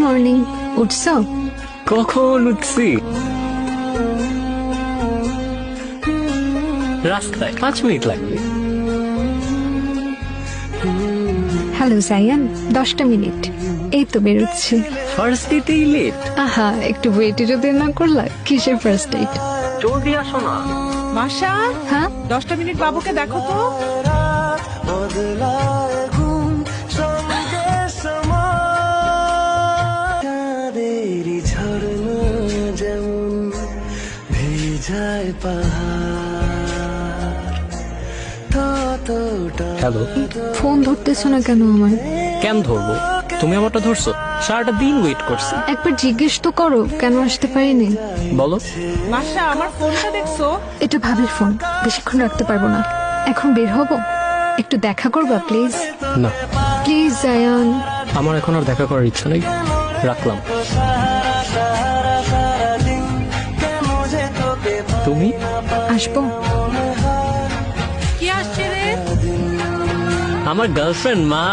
Morning. উঠছো? কখন উঠছি? রাস্তায় 5 মিনিট লাগবে। হ্যালো জায়ান, 10টা মিনিট। এই তো বেরোচ্ছি। ফার্স্ট ডেটেই লেট? আহা, একটু ওয়েটে যদি না করলা, কিসের ফার্স্ট ডেট? জলদি আসো না। মাসা, হ্যাঁ 10টা মিনিট বাবুকে দেখো তো। হ্যালো। ফোন ধরতেছো না কেন আমার? কেন ধরবো? তুমি আমারটা ধরছো? সারাটা দিন ওয়েট করছি। একবার জিজ্ঞেস তো করো কেন আসতে পারিনি। বলো। মাসা, আমার ফোনটা দেখছো? এটা ভাবির ফোন, বেশিক্ষণ রাখতে পারবো না। এখন বের হবো, একটু দেখা করবা প্লিজ? না, প্লিজ জায়ান। আমার এখন আর দেখা করার ইচ্ছা নেই। রাখলাম। তুমি? আসবো। কি আসছে রে? আমার গার্লফ্রেন্ড মা।